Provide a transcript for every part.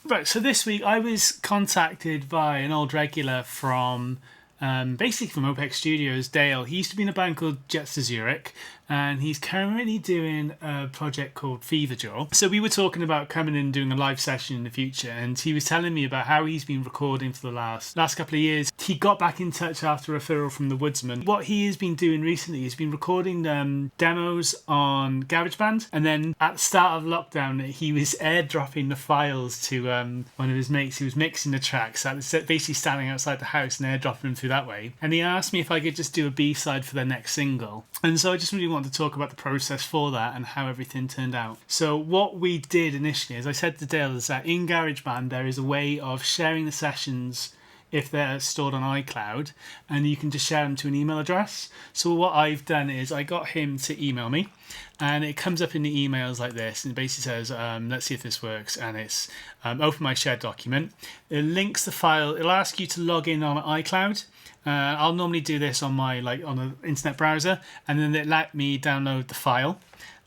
Right, so this week I was contacted by an old regular from basically from OPEX Studios, Dale. He used to be in a band called Jets to Zurich, and he's currently doing a project called Fever Jaw. So we were talking about coming in and doing a live session in the future, and he was telling me about how he's been recording for the last couple of years. He got back in touch after a referral from the Woodsman. What he has been doing recently is been recording demos on Garageband, and then at the start of lockdown, he was airdropping the files to one of his mates who was mixing the tracks, basically standing outside the house and airdropping them through that way. And he asked me if I could just do a B-side for their next single. And so I just really wanted to talk about the process for that and how everything turned out. So what we did initially, as I said to Dale, is that in GarageBand there is a way of sharing the sessions if they're stored on iCloud, and you can just share them to an email address. So what I've done is I got him to email me, and it comes up in the emails like this, and it basically says, let's see if this works, and it's open my shared document. It links the file. It'll ask you to log in on iCloud. I'll normally do this on my on an internet browser, and then it let me download the file.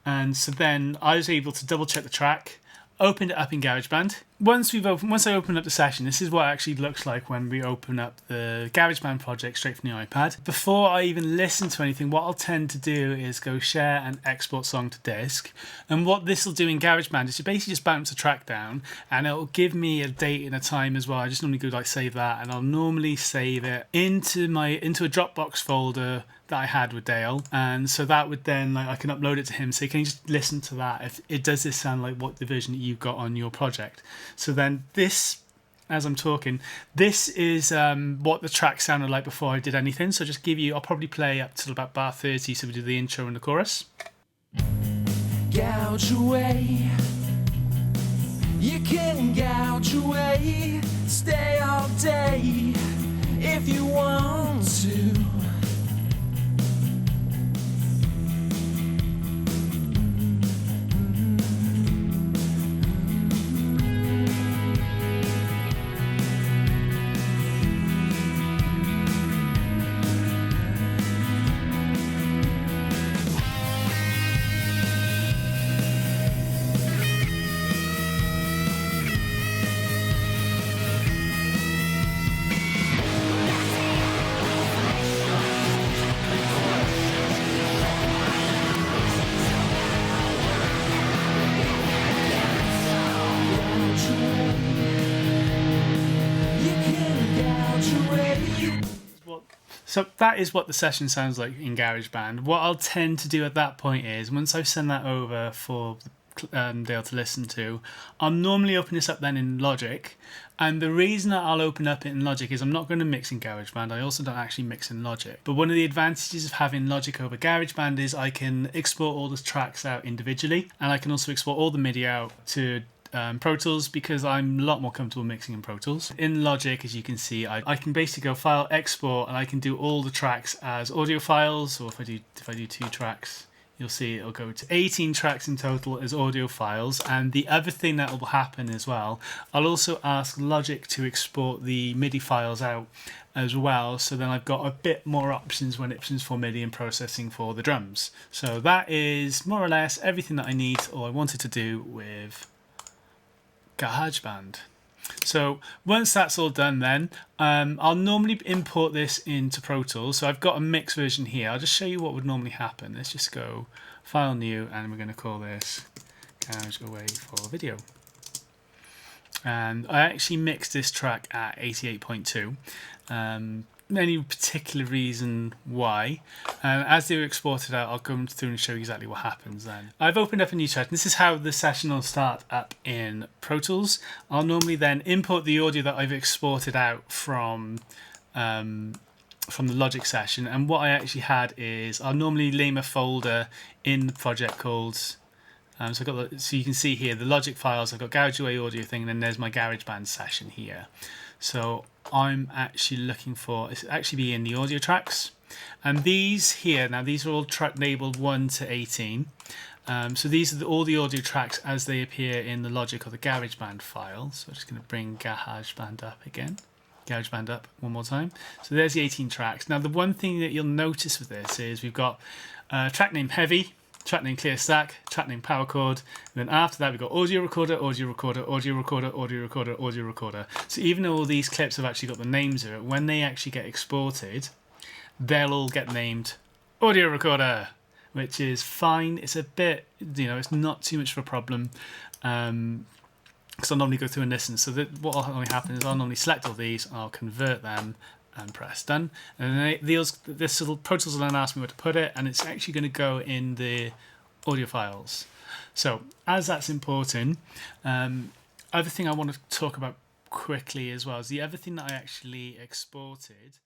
And so then I was able to double check the track, opened it up in GarageBand. Once I open up the session, this is what it actually looks like when we open up the GarageBand project straight from the iPad. Before I even listen to anything, what I'll tend to do is go share and export song to disk. And what this will do in GarageBand is you basically just bounce the track down, and it'll give me a date and a time as well. I just normally go save that, and I'll normally save it into a Dropbox folder that I had with Dale, and so that would then I can upload it to him, so he can just listen to that. If it does this sound like what the version that you've got on your project. So then this, as I'm talking, this is what the track sounded like before I did anything. So just I'll probably play up till about bar 30, so we do the intro and the chorus. Gouge away, you can gouge away, stay all day if you want to. So that is what the session sounds like in GarageBand. What I'll tend to do at that point is, once I've sent that over for Dale to listen to, I'll normally open this up then in Logic. And the reason that I'll open up it in Logic is I'm not going to mix in GarageBand. I also don't actually mix in Logic. But one of the advantages of having Logic over GarageBand is I can export all the tracks out individually, and I can also export all the MIDI out to Pro Tools, because I'm a lot more comfortable mixing in Pro Tools. In Logic, as you can see, I can basically go file, export, and I can do all the tracks as audio files. Or if I do 2 tracks, you'll see it'll go to 18 tracks in total as audio files. And the other thing that will happen as well, I'll also ask Logic to export the MIDI files out as well, so then I've got a bit more options for MIDI and processing for the drums. So that is more or less everything that I need, or I wanted to do with Garageband. So once that's all done, then I'll normally import this into Pro Tools. So I've got a mix version here. I'll just show you what would normally happen. Let's just go File New, and we're going to call this Garage Away for Video. And I actually mixed this track at 88.2. Any particular reason why? As they were exported out, I'll go through and show you exactly what happens then. I've opened up a new track. This is how the session will start up in Pro Tools. I'll normally then import the audio that I've exported out from the Logic session. And what I actually had is I'll normally name a folder in the project called. So you can see here the Logic files. I've got Garage Away audio thing, and then there's my GarageBand session here. So I'm actually looking for it's actually be in the audio tracks, and these here now, these are all track labeled 1 to 18. So these are all the audio tracks as they appear in the Logic or the GarageBand file. So I'm just going to bring GarageBand up again. GarageBand up one more time. So there's the 18 tracks. Now the one thing that you'll notice with this is we've got track name Heavy, track name clear stack, track name power chord, and then after that we've got audio recorder, audio recorder, audio recorder, audio recorder, audio recorder. So even though all these clips have actually got the names of it, when they actually get exported, they'll all get named audio recorder, which is fine. It's a bit, it's not too much of a problem. Because I'll normally go through and listen. So what will normally happen is I'll normally select all these, I'll convert them, and press done. And then this little Pro Tools will then ask me where to put it, and it's actually going to go in the audio files. So as that's important, other thing I want to talk about quickly as well is the other thing that I actually exported